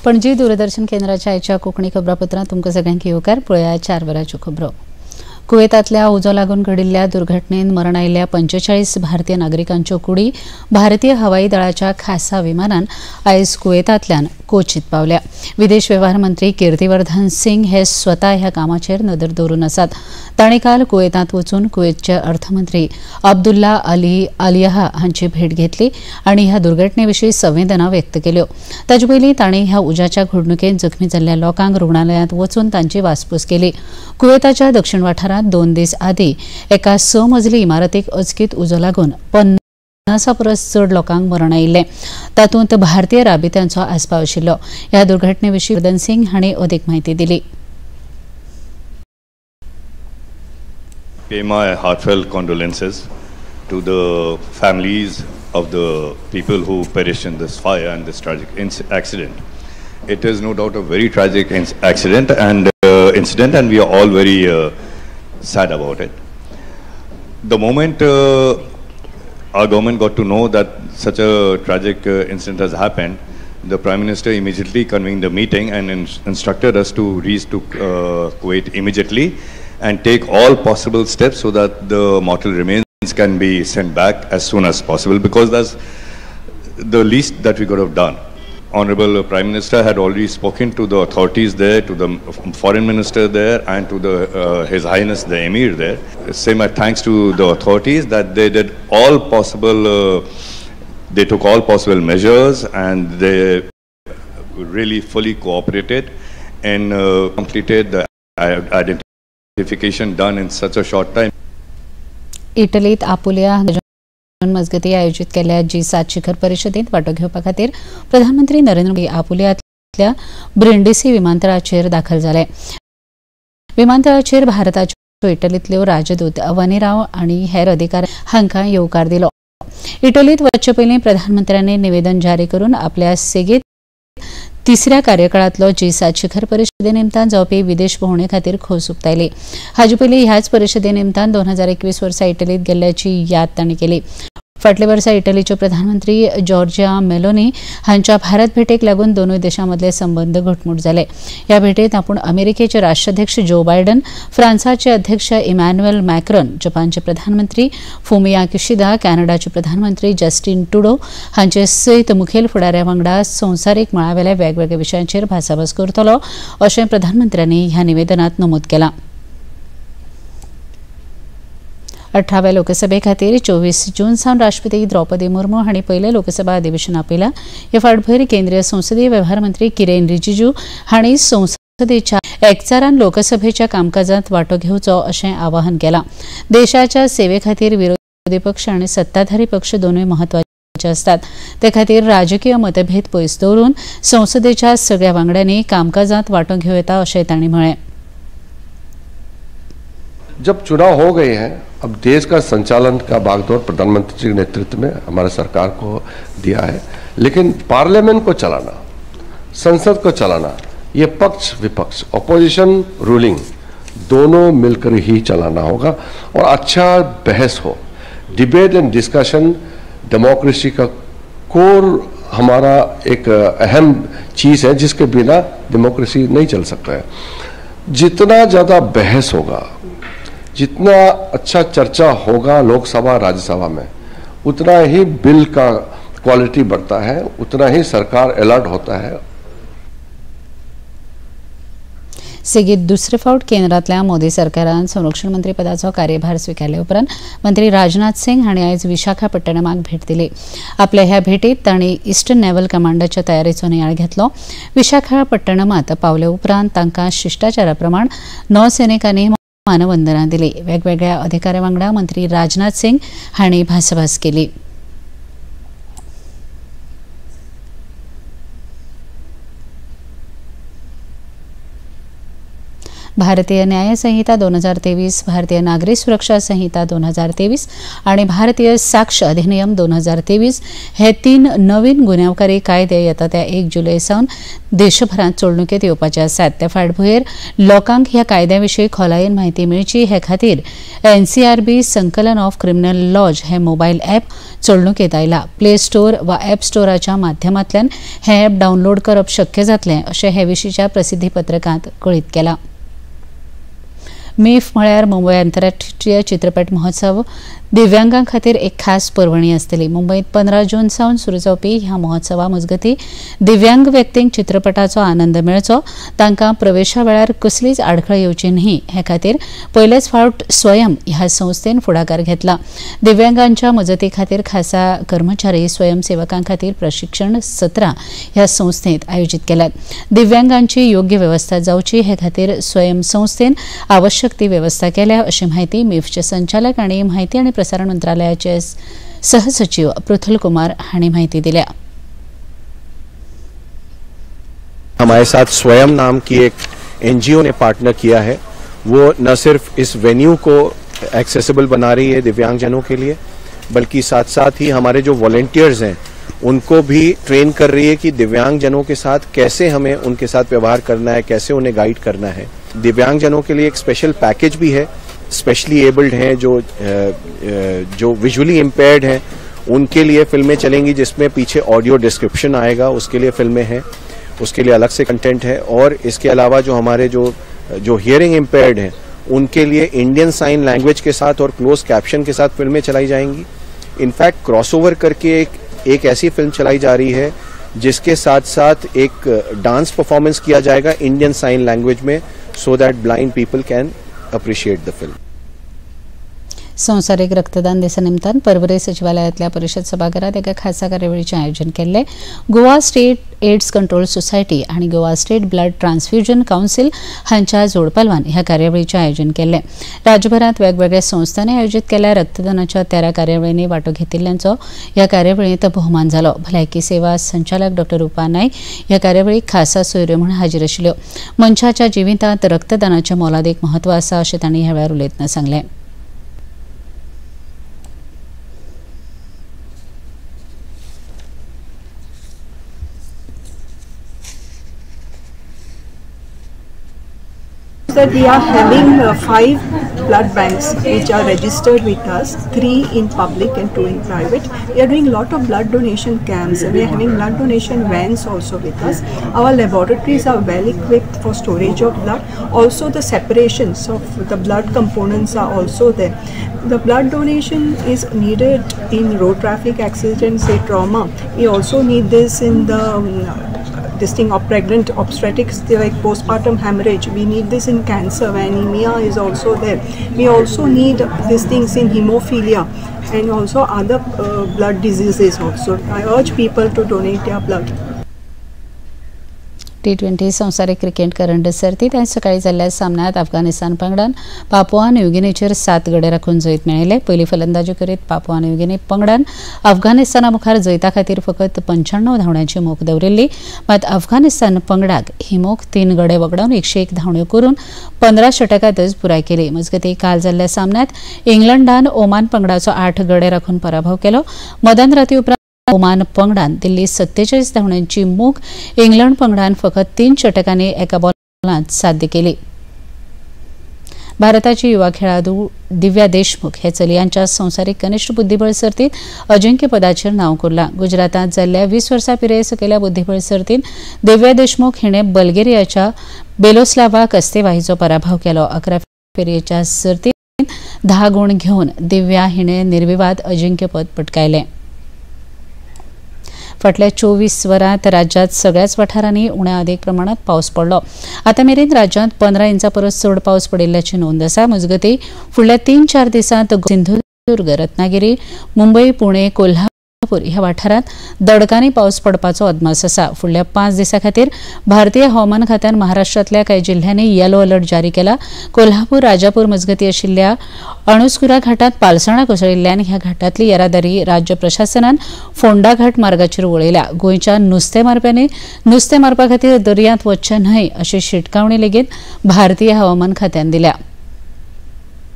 पणजी दूरदर्शन केंद्राच्या आयच्या कोंकणी खबरापत्रांत तुमकां सगळ्यांक येवकार. पळया 4 वरांच्यो खबरो. कुवेतांतल्या उजो लागून घडिल्ल्या दुर्घटनेत मरण आयिल्ल्या 45 भारतीय नागरिकांच्यो कुडी भारतीय हवाई दळाच्या खासा विमानान आयज कुवेतांतल्यान कोचीत पावल्या. विदेश वेव्हार मंत्री कीर्तिवर्धन सिंग हे स्वता ह्या कामाचेर नदर दवरून आसात. तांणी काल कुवेतांत वचून कुवेतचे अर्थमंत्री अब्दुल्ला अलियाह हांची भेट घेतली आनी ह्या दुर्घटनेविशीं संवेदना व्यक्त केल्यो. ताचे पयलीं तांणी ह्या उज्याच्या घडणुकेंत जखमी जाल्ल्या लोकांक रुग्णालयांत वचून तांची वासपूस केली. कुवेताच्या दक्षिण वाठारांत 2 दीस आदीं एका 6 मजली इमारतीक अचकीत उजो लागून 50 परस चड लोकांक मरण आयिल्लें. तातूंत भारतीय राबित्यांचो आस्पाव आशिल्लो. ह्या दुर्घटनेविशीं वर्धन सिंग हांणी अदीक म्हायती दिली. Pay my heartfelt condolences to the families of the people who perished in this fire and this tragic accident. It is no doubt a very tragic accident and incident, and we are all very sad about it. The moment our government got to know that such a tragic incident has happened, the Prime Minister immediately convened a meeting and instructed us to reach to Kuwait immediately and take all possible steps so that the mortal remains can be sent back as soon as possible, because that's the least that we could have done. Honorable Prime Minister had already spoken to the authorities there, to the Foreign Minister there, and to the His Highness the Emir there. Say my thanks to the authorities that they did all possible, they took all possible measures and they really fully cooperated and completed the identification done in such a short time. इटलीत Apulia मजगती आयोजित केल्ल्या G7 शिखर परिशदेंत वांटो घेवपा खातीर प्रधानमंत्री नरेंद्र मोदी आपुलियांतल्या ब्रिंडिसी विमानतळाचेर दाखल जाले. विमानतळाचेर भारताच्यो इटलींतल्यो राजदूत वनिराव आनी हेर अधिकारी हांकां येवकार दिलो. इटलींत वचचे पयलीं प्रधानमंत्र्यांनी निवेदन जारी करून आपल्या सेगीत तिसऱ्या कार्यकाळांतलो G7 शिखर परिशदे निमतान जावपी विदेश भोंवडे खातीर खोस उक्तायली. हाचे पयलीं ह्याच परिशदे निमतान 2021 वर्सा इटलींत गेल्ल्याची याद तांणी केली. फाटल्या वर्सा इटलीच्यो प्रधानमंत्री जॉर्जिया मेलोनी हांच्या भारत भेटेक लागून दोनूय देशांमदले संबंद घटमूट जाले. ह्या भेटेंत आपूण अमेरिकेचे राष्ट्राध्यक्ष जो बायडन, फ्रांसाचे अध्यक्ष इमॅन्युएल मॅक्रॉन, जपानचे प्रधानमंत्री फुमिया किशिदा, कॅनडाचे प्रधानमंत्री जस्टिन ट्रुडो हांचे सयत मुखेल फुडाऱ्या वांगडा संवसारीक मळावेल्या वेगवेगळ्या विशयांचेर भासाभास करतलो, अशें प्रधानमंत्र्यांनी ह्या निवेदनांत नमूद केलां. 18व्या लोकसभे खातीर 24 जून सावन राष्ट्रपती द्रौपदी मुर्मू हांणी पयले लोकसभा अधिवेशन आपयलां. हे फाटभूंयेर केंद्रीय संसदीय वेव्हार मंत्री किरेन रिजिजू हांणी संसदेच्या एकचारान लोकसभेच्या कामकाजांत वांटो घेवचो अशें आवाहन केलां. देशाच्या सेवे खातीर विरोधी पक्ष आनी सत्ताधारी पक्ष दोनूय म्हत्वाचे आसतात. ते खातीर राजकीय मतभेद पयस दवरून संसदेच्या सगळ्या वांगड्यांनी कामकाजांत वांटो घेवं येता अशें तांणी म्हळें. जब चुनाव हो गए हैं, अब देश का संचालन का बागडोर प्रधानमंत्री जी के नेतृत्व में हमारे सरकार को दिया है, लेकिन पार्लियामेंट को चलाना, संसद को चलाना, ये पक्ष विपक्ष, ऑपोजिशन रूलिंग दोनों मिलकर ही चलाना होगा. और अच्छा बहस हो, डिबेट एंड डिस्कशन डेमोक्रेसी का कोर हमारा एक अहम चीज़ है, जिसके बिना डेमोक्रेसी नहीं चल सकता है. जितना ज़्यादा बहस होगा, जितना अच्छा चर्चा होगा लोकसभा राज्यसभा में, उतना ही बिल का क्वालिटी बढ़ता है, उतना ही सरकार अलर्ट होता है. सेगीत दुसरे फावट केंद्रांतल्या मोदी सरकारान संरक्षण मंत्री पदाचो कार्यभार स्विकारले उपरांत मंत्री राजनाथ सिंग हांणी आयज विशाखापट्टणमाक भेट दिली. आपल्या ह्या भेटींत तांणी इस्टर्न नेव्हल कमांडाच्या तयारेचो नियाळ घेतलो. विशाखापट्टणमात पावले उपरांत तांकां शिश्टाचारा प्रमाण नौसैनिकांनी मानवंदना दिली. वेगवेगळ्या अधिकाऱ्यां वांगडा मंत्री राजनाथ सिंग हांणी भासाभास केली. भारतीय न्याय संहिता 2023, भारतीय नागरी सुरक्षा संहिता 2023 आणि भारतीय साक्ष अधिनियम 2023 हे 3 नवीन गुन्यांवकारी कायदे येता 1 जुलै सावन देशभरात चोळणुकेत येवपाचे आसात। त्या फाटभुंयेर लोकांक ह्या कायद्याविशीं खोलायेन म्हायती मेळची हे खातीर NCRB संकलन ऑफ क्रिमिनल लॉज हे मोबायल ॲप चोळणुकेत आयला। प्ले स्टोर वा ॲप स्टोराच्या माध्यमांतल्यान हे ॲप डावनलोड करप शक्य जातलें अशें हे विशींच्या प्रसिद्धी पत्रकांत कळीत केलां। मीफ म्हळ्यार मुंबय आंतरराष्ट्रीय चित्रपट महोत्सव दिव्यांगां खातीर एक खास पर्वणी आसतली। मुंबईत 15 जून सावन सुरू जावपी ह्या महोत्सवा मजगतीं दिव्यांग व्यक्तींक चित्रपटाचो आनंद मेळचो, तांकां प्रवेशा वेळार कसलीच आडखळ येवची न्ही हे खातीर पयलेच फावट स्वयं ह्या संस्थेन फुडाकार घेतला। दिव्यांगांच्या मजती खातीर खासा कर्मचारी स्वयंसेवकां खातीर प्रशिक्षण सत्रां ह्या संस्थेंत आयोजीत केल्यात। दिव्यांगांची योग्य वेवस्था जावची हे खातीर स्वयं संस्थेन आवश्यक ती वेवस्था केल्या अशी माहिती मीफचे संचालक आणि माहिती आणि प्रसारण मंत्रालयाचे सहसचिव पृथुल कुमार हांणी माहिती दिल्या। हमारे साथ स्वयं नाम की एक NGO ने पार्टनर किया है। वो न सिर्फ इस वेन्यू को एक्सेसिबल बना रही है दिव्यांगजनों के लिए, बल्कि साथ साथ ही हमारे जो वॉलंटियर्स हैं उनको भी ट्रेन कर रही है कि दिव्यांगजनों के साथ कैसे हमें उनके साथ व्यवहार करना है, कैसे उन्हें गाइड करना है। दिव्यांगजनों के लिए एक स्पेशल पैकेज भी है। स्पेशली एबल्ड हैं जो विजुअली इम्पेयर्ड हैं उनके लिए फिल्में चलेंगी, जिसमें पीछे ऑडियो डिस्क्रिप्शन आएगा, उसके लिए फिल्में हैं, उसके लिए अलग से कंटेंट है। और इसके अलावा जो हमारे जो हियरिंग इम्पेयर्ड हैं उनके लिए इंडियन साइन लैंग्वेज के साथ और क्लोज कैप्शन के साथ फिल्में चलाई जाएंगी। इनफैक्ट क्रॉसओवर करके एक ऐसी फिल्म चलाई जा रही है जिसके साथ साथ एक डांस परफॉर्मेंस किया जाएगा इंडियन साइन लैंग्वेज में, so that blind people can appreciate the film. संवसारीक रक्तदान दिसा निमतान पर्वरी सचिवालयातल्या परिषद सभाघरात एका खासा कार्यावळीचें आयोजन केल्लें। Goa state AIDS control society आणि Goa state blood transfusion council हांच्या जोडपालवान ह्या कार्यावळीचें आयोजन केल्लें। राज्यभरात वेगवेगळ्या संस्थांनी आयोजीत केल्ल्या रक्तदानाच्या 13 कार्यावळींनी वांटो घेतिल्ल्यांचो ह्या कार्यावळींत भोवमान जालो। भलायकी सेवा संचालक डॉ. रुपा नायक ह्या कार्यावळीक खासा सोयऱ्यो म्हूण हाजीर आशिल्ल्यो। मनशाच्या जिवितांत रक्तदानाचें मोलादीक म्हत्व आसा अशें तांणी ह्या वेळार उलयतना सांगलें। That we are having 5 blood banks which are registered with us, 3 in public and 2 in private. We are doing a lot of blood donation camps and we are having blood donation vans also with us. Our laboratories are well equipped for storage of blood. Also the separations of the blood components are also there. The blood donation is needed in road traffic accidents, say trauma. We also need this in the this thing of pregnant obstetrics, like postpartum hemorrhage. We need this in cancer, anemia is also there. We also need these things in hemophilia and also other blood diseases also. I urge people to donate their blood. T20 संवसारीक cricket करंड सर्तीत आयज सकाळी जाल्ल्या सामन्यात अफगाणिस्तान पंगडान Papua new गिनीचेर 7 गडे राखून जैत मेळयले। पयली फलंदाजी करीत पापुआ न्यू गिनी पंगडान अफगाणिस्ताना मुखार जैता खातीर फकत 95 धांवड्यांची मोख दवरिल्ली, मात अफगाणिस्तान पंगडाक ही मोख 3 गडे वगडावन 101 धांवड्यो करून 15 षटकांतच पुराय केली। मजगतीं काल जाल्ल्या सामन्यात इंग्लंडान ओमान पंगडाचो 8 गडे राखून पराभव केलो। मदनराती उपरांत ओमान पंगडान दिल्ली 47 धांवड्यांची मोख इंग्लंड पंगडान फकत 3 षटकांनी एका बॉलांत साध्य केली। भारताची युवा खेळाडू दिव्या देशमुख हे चलयांच्या संवसारीक कनिश्ठ बुद्धीबळ सर्तीत अजिंक्यपदाचेर नांव कोरलां। गुजरातांत जाल्ल्या 20 वर्सां पिराये सकयल्या बुद्धीबळ सर्तीत दिव्या देशमुख हिणें बल्गेरियाच्या बेलोस्लावा कस्तेवाहीचो पराभव केलो। 11 फेरयेच्या सर्तीत 10 गुण घेवन दिव्या हिणें निर्विवाद अजिंक्यपद पटकायलें। फाटल्या 24 वरांत राज्यात सगळ्याच वाठारांनी उण्या अधिक प्रमाणात पावस पडलो। आता मेरेन राज्यांत 15 इंचां परस चड पावस पडिल्ल्याची नोंद आसा। मजगतीं फुडल्या 3-4 दिसांत सिंधुदुर्ग, रत्नागिरी, मुंबई, पुणे, कोल्हापूर कोल्हापूर ह्या वाठारात दडकानी पावस पडपाचो अदमास आसा. फुडल्या 5 दिसां खातीर भारतीय हवामान खात्यान महाराष्ट्रातल्या कांय जिल्ह्यांनी येलो अलर्ट जारी केला. कोल्हापूर राजापूर मजगती आशिल्ल्या अणुस्कुरा घाटात पालसणां कोसळिल्ल्यान ह्या घाटातली येरादारी राज्य प्रशासनान फोंडा घाट मार्गाचेर वळयल्या. गोंयच्या नुस्तेमारप्यांनी नुस्तें मारपा खातीर दर्यांत वचचे न्हय अशी शिटकावणी लेगीत भारतीय हवामान खात्यान दिल्या.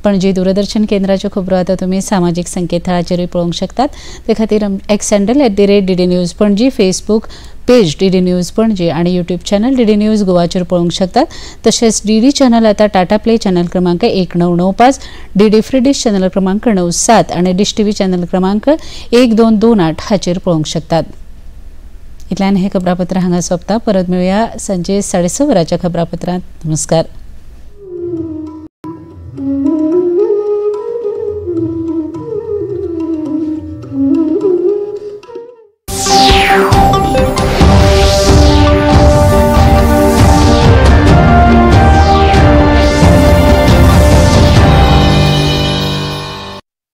पणजी दूरदर्शन केंद्राच्यो खबरो आतां तुमी सामाजीक संकेतथळाचेरूय पळोवंक शकतात. ते खातीर x handle @DD news Panaji, Facebook page DD news Panaji आणि यूट्यूब चॅनल DD न्यूज गोवाचेर पळोवंक शकतात. तशेंच DD चॅनल आतां टाटा प्ले चॅनल क्रमांक 1995, DD फ्री डिश चॅनल क्रमांक 97 आणि डिश TV चॅनल क्रमांक 1228 हाचेर पळोवंक शकतात. इतल्यान हे खबरापत्र हांगा सोंपता. परत मेळुया सांजे 6:30 वरांच्या खबरापत्रांत. नमस्कार.